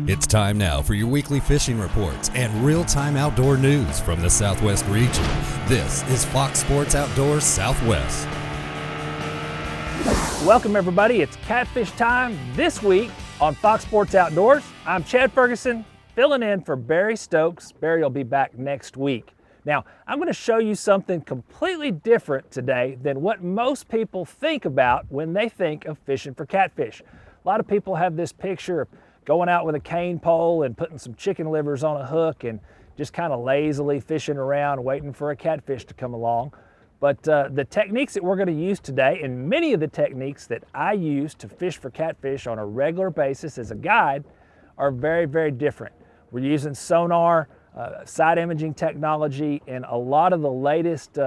It's time now for your weekly fishing reports and real-time outdoor news from the Southwest region. This is Fox Sports Outdoors Southwest. Welcome everybody, it's Catfish time this week on Fox Sports Outdoors. I'm Chad Ferguson, filling in for Barry Stokes. Barry will be back next week. Now, I'm going to show you something completely different today than what most people think about when they think of fishing for catfish. A lot of people have this picture of going out with a cane pole and putting some chicken livers on a hook and just kind of lazily fishing around waiting for a catfish to come along. But the techniques that we're going to use today, and many of the techniques that I use to fish for catfish on a regular basis as a guide, are very, very different. We're using sonar, side imaging technology, and a lot of the latest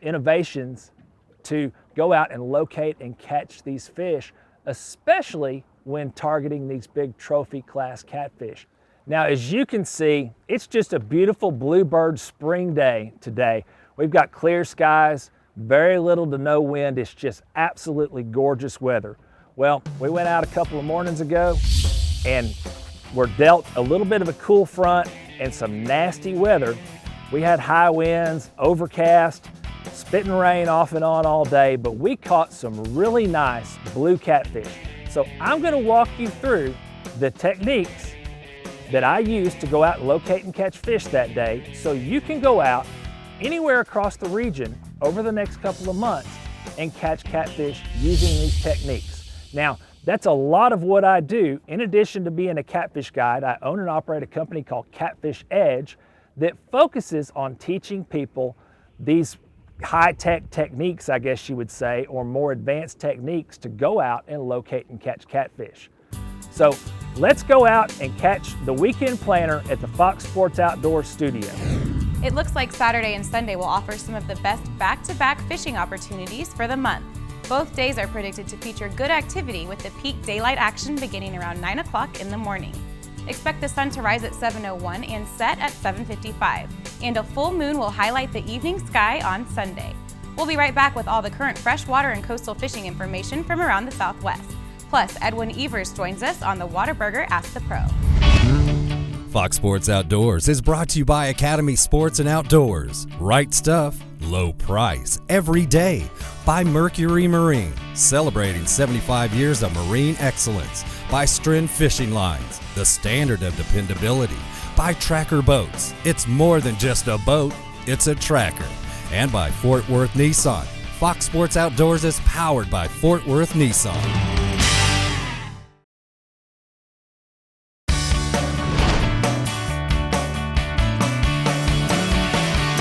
innovations to go out and locate and catch these fish, especially when targeting these big trophy class catfish. Now, as you can see, it's just a beautiful bluebird spring day today. We've got clear skies, very little to no wind. It's just absolutely gorgeous weather. Well, we went out a couple of mornings ago and were dealt a little bit of a cool front and some nasty weather. We had high winds, overcast, spitting rain off and on all day, but we caught some really nice blue catfish. So I'm gonna walk you through the techniques that I used to go out and locate and catch fish that day so you can go out anywhere across the region over the next couple of months and catch catfish using these techniques. Now, that's a lot of what I do. In addition to being a catfish guide, I own and operate a company called Catfish Edge that focuses on teaching people these high-tech techniques, I guess you would say, or more advanced techniques to go out and locate and catch catfish. So let's go out and catch the weekend planner at the Fox Sports Outdoors studio. It looks like Saturday and Sunday will offer some of the best back-to-back fishing opportunities for the month. Both days are predicted to feature good activity with the peak daylight action beginning around 9 o'clock in the morning. Expect the sun to rise at 7:01 and set at 7:55, and a full moon will highlight the evening sky on Sunday. We'll be right back with all the current freshwater and coastal fishing information from around the Southwest. Plus, Edwin Evers joins us on the Whataburger Ask the Pro. Fox Sports Outdoors is brought to you by Academy Sports and Outdoors. Right stuff, low price, every day. By Mercury Marine, celebrating 75 years of marine excellence. By Stren Fishing Lines, the standard of dependability. By Tracker Boats, it's more than just a boat, it's a tracker. And by Fort Worth Nissan. Fox Sports Outdoors is powered by Fort Worth Nissan.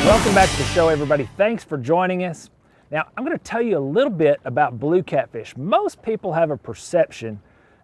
Welcome back to the show, everybody. Thanks for joining us. Now, I'm going to tell you a little bit about blue catfish. Most people have a perception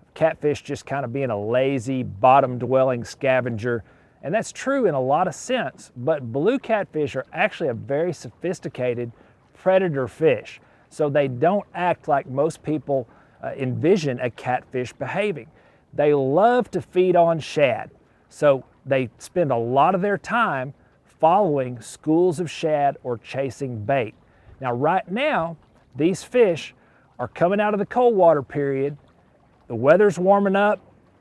of catfish just kind of being a lazy, bottom-dwelling scavenger, and that's true in a lot of sense, but blue catfish are actually a very sophisticated predator fish, so they don't act like most people envision a catfish behaving. They love to feed on shad, so they spend a lot of their time following schools of shad or chasing bait. Now, right now, these fish are coming out of the cold water period. The weather's warming up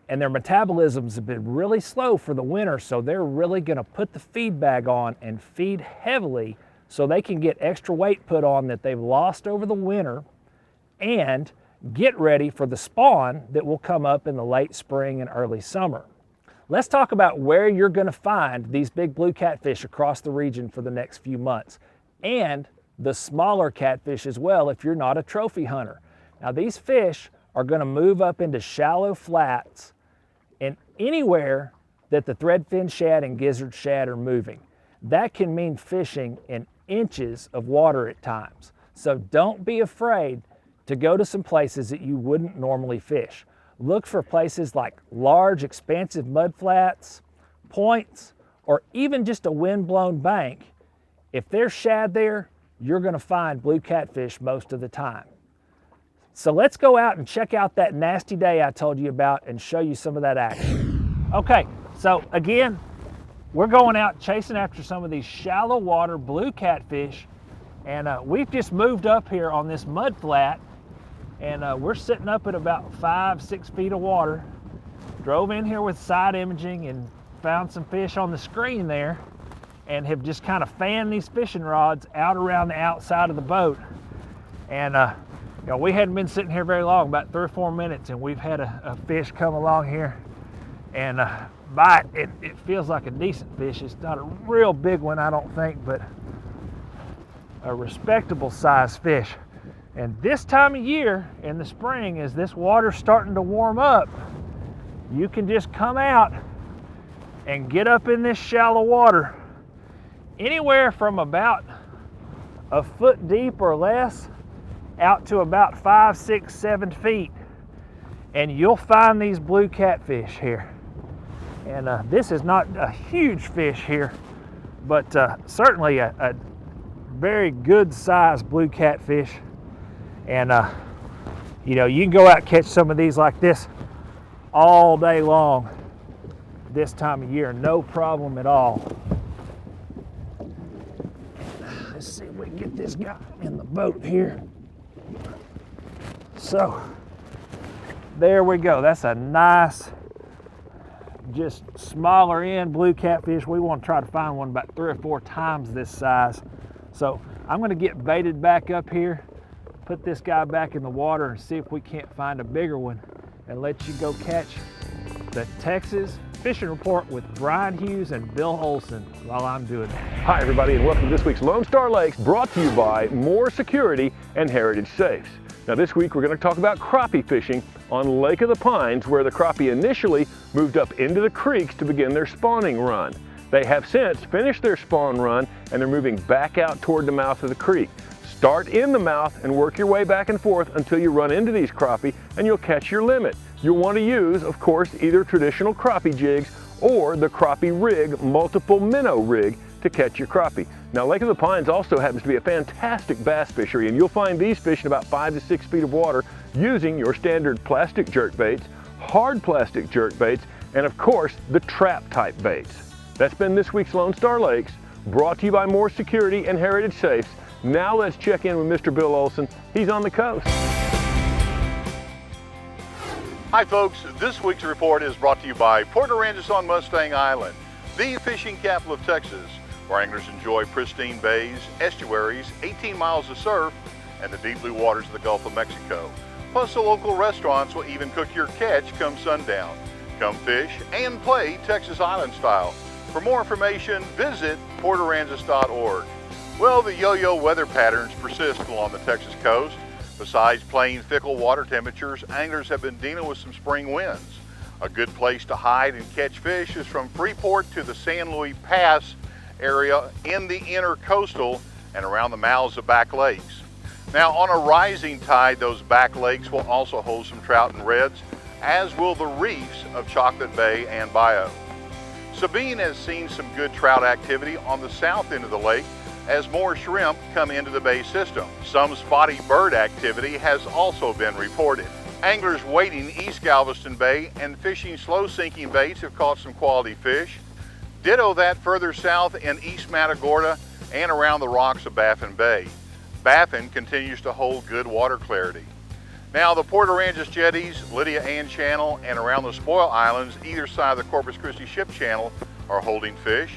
and their metabolisms have been really slow for the winter, so they're really gonna put the feed bag on and feed heavily so they can get extra weight put on that they've lost over the winter and get ready for the spawn that will come up in the late spring and early summer. Let's talk about where you're gonna find these big blue catfish across the region for the next few months, and the smaller catfish as well if you're not a trophy hunter. Now, these fish are gonna move up into shallow flats and anywhere that the threadfin shad and gizzard shad are moving. That can mean fishing in inches of water at times. So don't be afraid to go to some places that you wouldn't normally fish. Look for places like large, expansive mud flats, points, or even just a wind-blown bank. If there's shad there, you're gonna find blue catfish most of the time. So let's go out and check out that nasty day I told you about and show you some of that action. Okay, so again, we're going out chasing after some of these shallow water blue catfish, and we've just moved up here on this mud flat, And we're sitting up at about 5-6 feet of water. Drove in here with side imaging and found some fish on the screen there, and have just kind of fanned these fishing rods out around the outside of the boat. And you know, we hadn't been sitting here very long, about 3 or 4 minutes, and we've had a fish come along here and bite. It feels like a decent fish. It's not a real big one, I don't think, but a respectable size fish. And this time of year in the spring, as this water's starting to warm up, you can just come out and get up in this shallow water anywhere from about a foot deep or less out to about 5, 6, 7 feet, and you'll find these blue catfish here. And this is not a huge fish here, but certainly a very good sized blue catfish. And you know, you can go out and catch some of these like this all day long this time of year, no problem at all. Let's see if we can get this guy in the boat here. So there we go. That's a nice, just smaller end blue catfish. We want to try to find one about 3 or 4 times this size. So I'm going to get baited back up here, put this guy back in the water, and see if we can't find a bigger one, and let you go catch the Texas Fishing Report with Brian Hughes and Bill Olson while I'm doing that. Hi everybody, and welcome to this week's Lone Star Lakes, brought to you by More Security and Heritage Safes. Now this week we're going to talk about crappie fishing on Lake of the Pines, where the crappie initially moved up into the creeks to begin their spawning run. They have since finished their spawn run, and they're moving back out toward the mouth of the creek. Start in the mouth and work your way back and forth until you run into these crappie, and you'll catch your limit. You'll want to use, of course, either traditional crappie jigs or the crappie rig, multiple minnow rig, to catch your crappie. Now, Lake of the Pines also happens to be a fantastic bass fishery, and you'll find these fish in about 5 to 6 feet of water using your standard plastic jerk baits, hard plastic jerk baits, and of course, the trap type baits. That's been this week's Lone Star Lakes, brought to you by More Security and Heritage Safes. Now let's check in with Mr. Bill Olson. He's on the coast. Hi folks, this week's report is brought to you by Port Aransas on Mustang Island, the fishing capital of Texas, where anglers enjoy pristine bays, estuaries, 18 miles of surf, and the deep blue waters of the Gulf of Mexico. Plus the local restaurants will even cook your catch come sundown. Come fish and play Texas Island style. For more information, visit portaransas.org. Well, the yo-yo weather patterns persist along the Texas coast. Besides plain fickle water temperatures, anglers have been dealing with some spring winds. A good place to hide and catch fish is from Freeport to the San Luis Pass area in the inner coastal and around the mouths of back lakes. Now, on a rising tide, those back lakes will also hold some trout and reds, as will the reefs of Chocolate Bay and Bayou. Sabine has seen some good trout activity on the south end of the lake as more shrimp come into the bay system. Some spotty bird activity has also been reported. Anglers wading East Galveston Bay and fishing slow sinking baits have caught some quality fish. Ditto that further south in East Matagorda and around the rocks of Baffin Bay. Baffin continues to hold good water clarity. Now the Port Aransas jetties, Lydia Ann Channel, and around the Spoil Islands, either side of the Corpus Christi Ship Channel, are holding fish.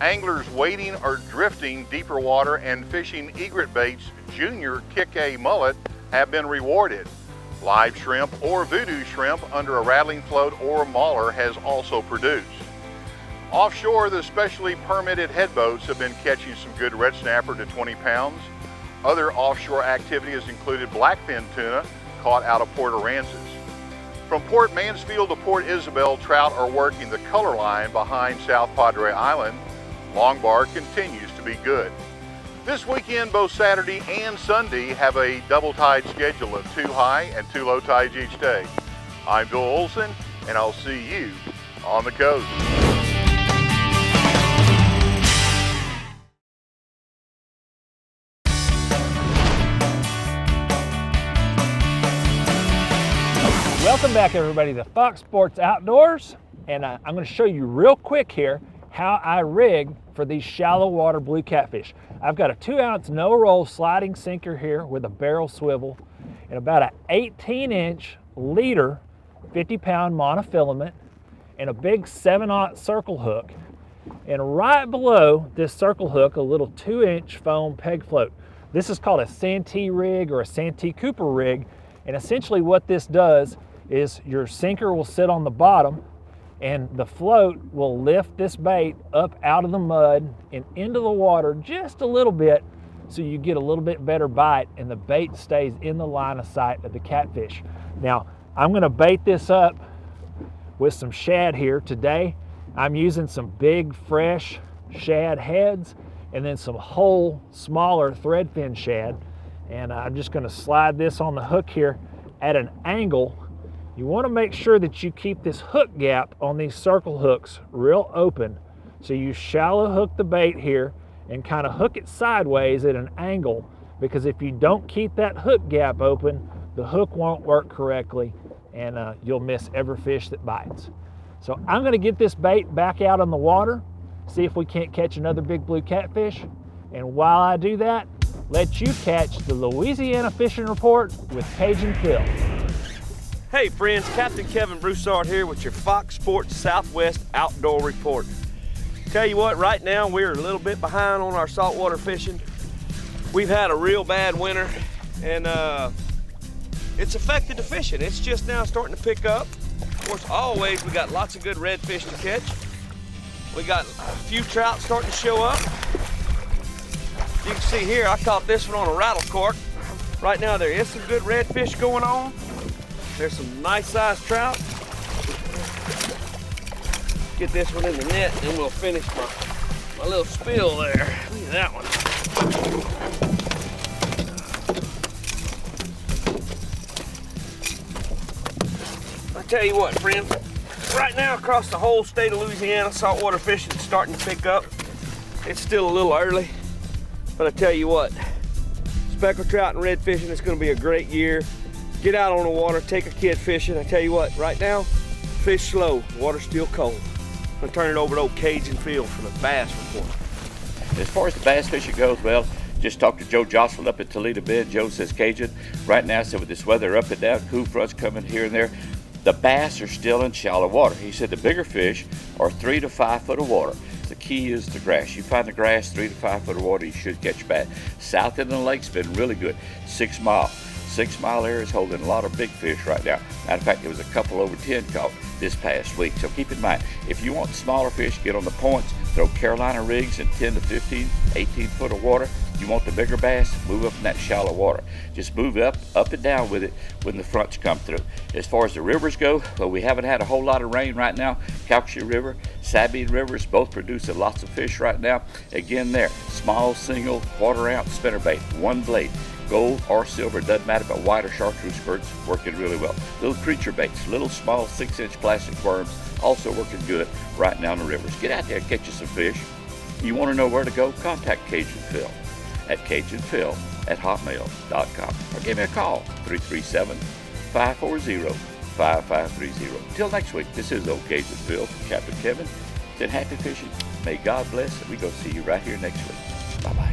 Anglers wading or drifting deeper water and fishing egret baits, junior kick-a mullet, have been rewarded. Live shrimp or voodoo shrimp under a rattling float or mauler has also produced. Offshore, the specially permitted headboats have been catching some good red snapper to 20 pounds. Other offshore activity has included blackfin tuna caught out of Port Aransas. From Port Mansfield to Port Isabel, trout are working the color line behind South Padre Island. Longbar continues to be good. This weekend, both Saturday and Sunday have a double tide schedule of 2 high and 2 low tides each day. I'm Bill Olson, and I'll see you on the coast. Welcome back everybody to Fox Sports Outdoors, and I'm going to show you real quick here how I rig for these shallow water blue catfish. I've got a 2-ounce no roll sliding sinker here with a barrel swivel, and about an 18-inch leader 50-pound monofilament and a big 7/0 circle hook. And right below this circle hook, a little 2-inch foam peg float. This is called a Santee rig or a Santee Cooper rig. And essentially what this does is your sinker will sit on the bottom and the float will lift this bait up out of the mud and into the water just a little bit, so you get a little bit better bite and the bait stays in the line of sight of the catfish. Now, I'm gonna bait this up with some shad here today. I'm using some big, fresh shad heads and then some whole, smaller threadfin shad. And I'm just gonna slide this on the hook here at an angle. You wanna make sure that you keep this hook gap on these circle hooks real open. So you shallow hook the bait here and kind of hook it sideways at an angle, because if you don't keep that hook gap open, the hook won't work correctly and you'll miss every fish that bites. So I'm gonna get this bait back out on the water, see if we can't catch another big blue catfish. And while I do that, let you catch the Louisiana Fishing Report with Cajun Phil. Hey friends, Captain Kevin Broussard here with your Fox Sports Southwest Outdoor Report. Tell you what, right now we're a little bit behind on our saltwater fishing. We've had a real bad winter and it's affected the fishing. It's just now starting to pick up. Of course, always we got lots of good redfish to catch. We got a few trout starting to show up. You can see here, I caught this one on a rattle cork. Right now there is some good redfish going on. There's some nice sized trout. Get this one in the net and we'll finish my little spill there. Look at that one. I tell you what, friends, right now across the whole state of Louisiana, saltwater fishing is starting to pick up. It's still a little early, but I tell you what, speckled trout and red fishing is going to be a great year. Get out on the water, take a kid fishing. I tell you what, right now, fish slow, water's still cold. I'm gonna turn it over to old Cajun Phil for the bass report. As far as the bass fishing goes, well, just talked to Joe Jocelyn up at Toledo Bend. Joe says Cajun, right now, so with this weather up and down, cool fronts coming here and there, the bass are still in shallow water. He said the bigger fish are 3 to 5 foot of water. The key is the grass. You find the grass 3 to 5 foot of water, you should catch bass. South end of the lake's been really good. 6 Mile. 6 Mile area is holding a lot of big fish right now. Matter of fact, there was a couple over 10 caught this past week. So keep in mind, if you want smaller fish, get on the points, throw Carolina rigs in 10 to 15, 18 foot of water. You want the bigger bass, move up in that shallow water. Just move up and down with it when the fronts come through. As far as the rivers go, well, we haven't had a whole lot of rain right now. Calcasieu River, Sabine Rivers, both producing lots of fish right now. Again there, small single quarter ounce spinnerbait, one blade. Gold or silver, doesn't matter, but white or chartreuse skirts working really well. Little creature baits, little small 6-inch plastic worms, also working good right now in the rivers. Get out there and catch you some fish. You want to know where to go? Contact Cajun Phil at CajunPhil@hotmail.com or give me a call, 337-540-5530. Until next week, this is old Cajun Phil, Captain Kevin. Said happy fishing. May God bless, and we go see you right here next week. Bye-bye.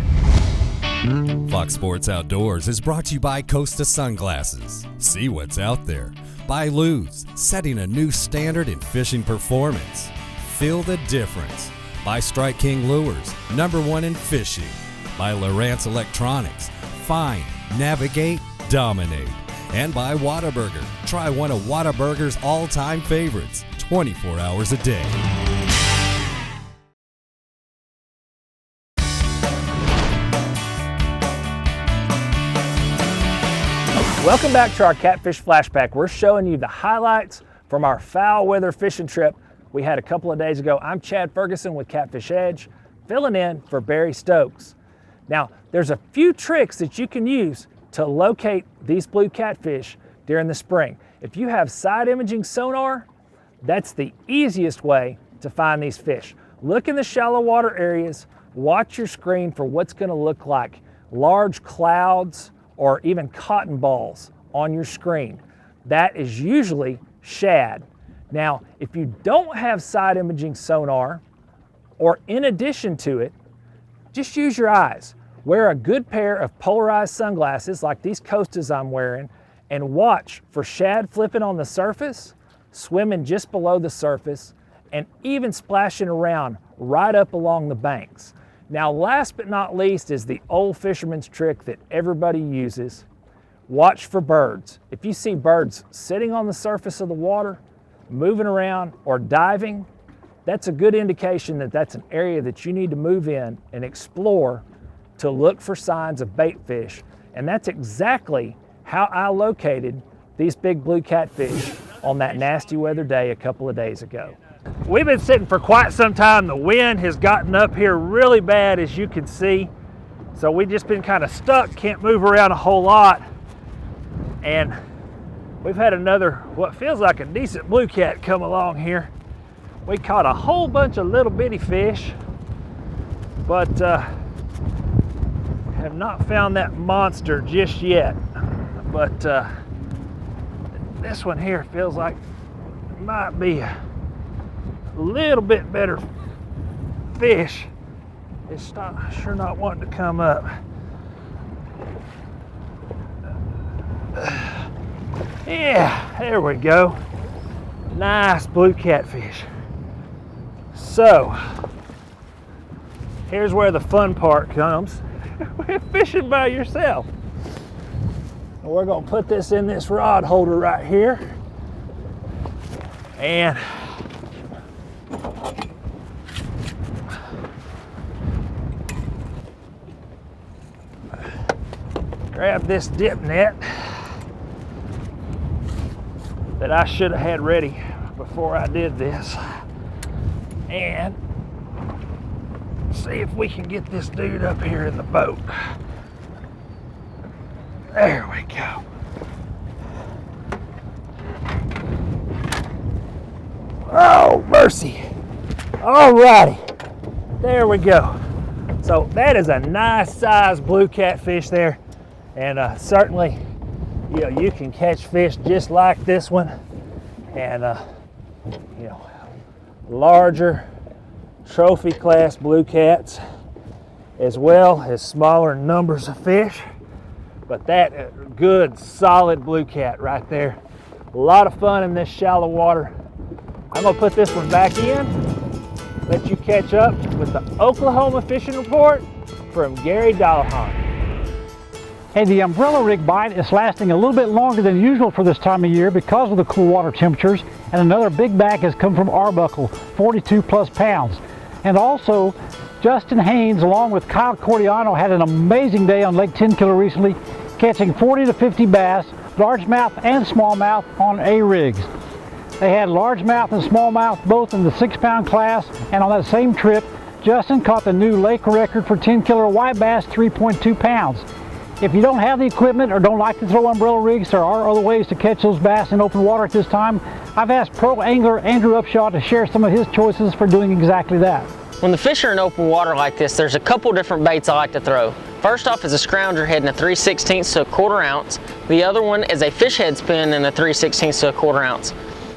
Fox Sports Outdoors is brought to you by Costa Sunglasses. See what's out there. By Luz, setting a new standard in fishing performance. Feel the difference. By Strike King Lures, #1 in fishing. By Lowrance Electronics, find, navigate, dominate. And by Whataburger. Try one of Whataburger's all-time favorites, 24 hours a day. Welcome back to our Catfish Flashback. We're showing you the highlights from our foul weather fishing trip we had a couple of days ago. I'm Chad Ferguson with Catfish Edge, filling in for Barry Stokes. Now, there's a few tricks that you can use to locate these blue catfish during the spring. If you have side imaging sonar, that's the easiest way to find these fish. Look in the shallow water areas, watch your screen for what's gonna look like large clouds or even cotton balls on your screen. That is usually shad. Now, if you don't have side imaging sonar, or in addition to it, just use your eyes. Wear a good pair of polarized sunglasses like these Costas I'm wearing, and watch for shad flipping on the surface, swimming just below the surface, and even splashing around right up along the banks. Now, last but not least is the old fisherman's trick that everybody uses. Watch for birds. If you see birds sitting on the surface of the water, moving around, or diving, that's a good indication that that's an area that you need to move in and explore to look for signs of bait fish. And that's exactly how I located these big blue catfish on that nasty weather day a couple of days ago. We've been sitting for quite some time. The wind has gotten up here really bad, as you can see. So we've just been kind of stuck, can't move around a whole lot. And we've had another, what feels like a decent blue cat come along here. We caught a whole bunch of little bitty fish, but have not found that monster just yet. But this one here feels like it might be a little bit better fish. It's sure not wanting to come up. Yeah, there we go. Nice blue catfish. So, here's where the fun part comes. We're fishing by yourself. And we're gonna put this in this rod holder right here. And grab this dip net that I should have had ready before I did this, and see if we can get this dude up here in the boat. There we go. Oh, mercy. All righty, there we go. So that is a nice size blue catfish there, and certainly, you know, you can catch fish just like this one, and you know, larger trophy class blue cats, as well as smaller numbers of fish. But that good solid blue cat right there. A lot of fun in this shallow water. I'm gonna put this one back in, let you catch up with the Oklahoma fishing report from Gary Dallahan. Hey, the umbrella rig bite is lasting a little bit longer than usual for this time of year because of the cool water temperatures, and another big bag has come from Arbuckle, 42 plus pounds. And also, Justin Haynes along with Kyle Cordiano had an amazing day on Lake 10 Killer recently, catching 40 to 50 bass, largemouth and smallmouth on A-rigs. They had largemouth and smallmouth both in the 6-pound class, and on that same trip, Justin caught the new lake record for 10 killer white bass, 3.2 pounds. If you don't have the equipment or don't like to throw umbrella rigs, there are other ways to catch those bass in open water at this time. I've asked pro angler Andrew Upshaw to share some of his choices for doing exactly that. When the fish are in open water like this, there's a couple different baits I like to throw. First off is a scrounger head in a 3/16 to a 1/4 ounce. The other one is a fish head spin in a 3/16 to a 1/4 ounce.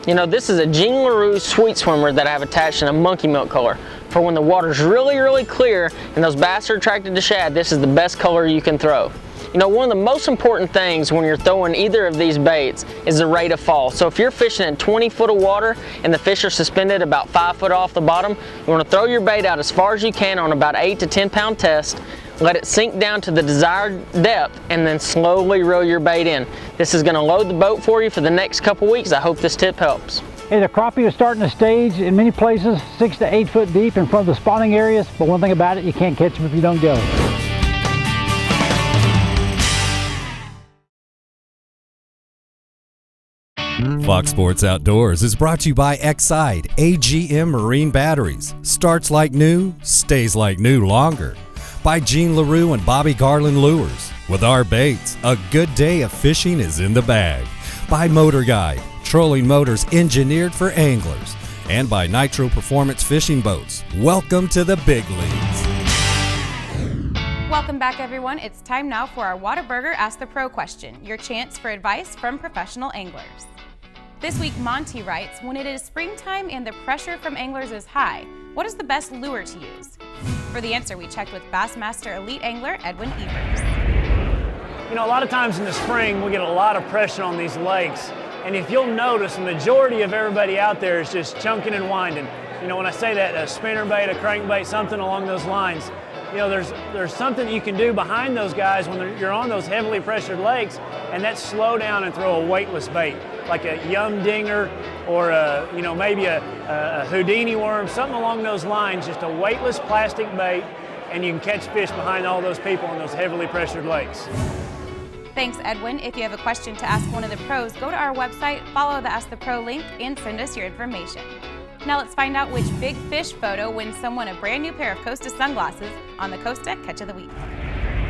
You know, this is a Jean LaRue sweet swimmer that I have attached in a monkey milk color. For when the water's really, really clear and those bass are attracted to shad, this is the best color you can throw. You know, one of the most important things when you're throwing either of these baits is the rate of fall. So if you're fishing in 20 foot of water and the fish are suspended about 5 foot off the bottom, you want to throw your bait out as far as you can on about 8 to 10 pound test, let it sink down to the desired depth, and then slowly reel your bait in. This is going to load the boat for you for the next couple weeks. I hope this tip helps. Hey, the crappie is starting to stage in many places 6 to 8 foot deep in front of the spawning areas, but one thing about it, you can't catch them if you don't go. Fox Sports Outdoors is brought to you by Exide AGM Marine Batteries. Starts like new, stays like new longer. By Jean LaRue and Bobby Garland Lures. With our baits, a good day of fishing is in the bag. By Motor Guide, trolling motors engineered for anglers. And by Nitro Performance Fishing Boats. Welcome to the big leagues. Welcome back, everyone. It's time now for our Whataburger Ask the Pro question, your chance for advice from professional anglers. This week, Monty writes, when it is springtime and the pressure from anglers is high, what is the best lure to use? For the answer, we checked with Bassmaster Elite Angler Edwin Evers. You know, a lot of times in the spring we get a lot of pressure on these lakes, and if you'll notice, the majority of everybody out there is just chunking and winding. You know, when I say that, a spinnerbait, a crankbait, something along those lines, you know, there's something you can do behind those guys when you're on those heavily pressured lakes, and that's slow down and throw a weightless bait, like a yum dinger or you know, maybe a Houdini worm, something along those lines, just a weightless plastic bait, and you can catch fish behind all those people on those heavily pressured lakes. Thanks, Edwin. If you have a question to ask one of the pros, go to our website, follow the Ask the Pro link, and send us your information. Now let's find out which big fish photo wins someone a brand new pair of Costa sunglasses on the Costa Catch of the Week.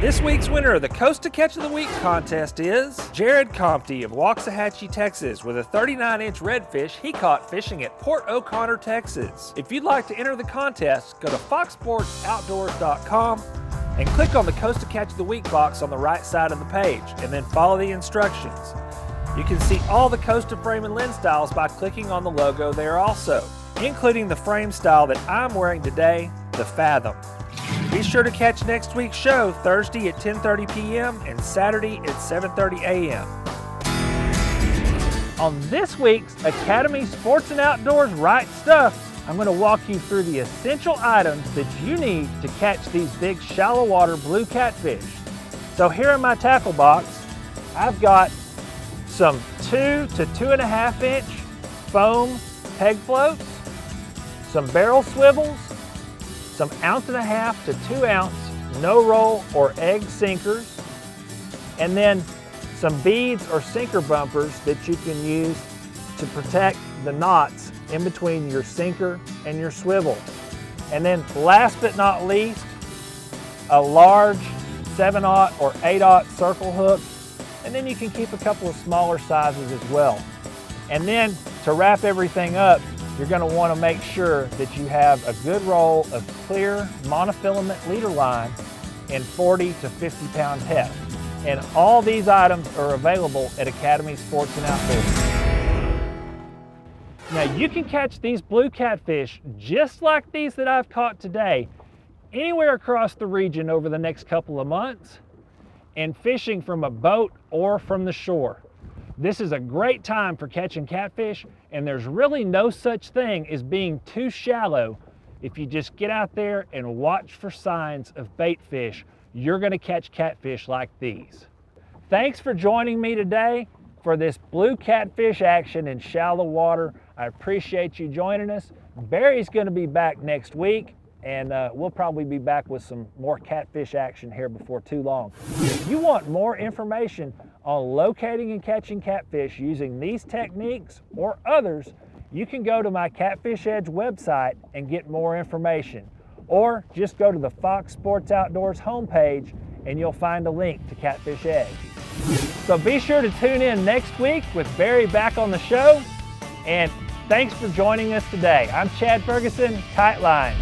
This week's winner of the Costa Catch of the Week contest is Jared Compte of Waxahachie, Texas, with a 39-inch redfish he caught fishing at Port O'Connor, Texas. If you'd like to enter the contest, go to foxsportsoutdoors.com and click on the Costa Catch of the Week box on the right side of the page, and then follow the instructions. You can see all the Costa frame and lens styles by clicking on the logo there also, including the frame style that I'm wearing today, the Fathom. Be sure to catch next week's show Thursday at 10:30 p.m. and Saturday at 7:30 a.m. On this week's Academy Sports and Outdoors Right Stuff, I'm going to walk you through the essential items that you need to catch these big shallow water blue catfish. So here in my tackle box, I've got some 2 to 2.5 inch foam peg floats, some barrel swivels, some 1.5 to 2 ounce no roll or egg sinkers, and then some beads or sinker bumpers that you can use to protect the knots in between your sinker and your swivel. And then last but not least, a large 7/0 or 8/0 circle hook, and then you can keep a couple of smaller sizes as well. And then to wrap everything up, you're going to want to make sure that you have a good roll of clear monofilament leader line in 40 to 50 pound heft. And all these items are available at Academy Sports and Outdoors. Now you can catch these blue catfish just like these that I've caught today anywhere across the region over the next couple of months, and fishing from a boat or from the shore. This is a great time for catching catfish, and there's really no such thing as being too shallow. If you just get out there and watch for signs of bait fish, you're going to catch catfish like these. Thanks for joining me today for this blue catfish action in shallow water. I appreciate you joining us. Barry's going to be back next week, and we'll probably be back with some more catfish action here before too long. If you want more information on locating and catching catfish using these techniques or others, you can go to my Catfish Edge website and get more information, or just go to the Fox Sports Outdoors homepage and you'll find a link to Catfish Edge. So be sure to tune in next week with Barry back on the show, and thanks for joining us today. I'm Chad Ferguson, Tight Line.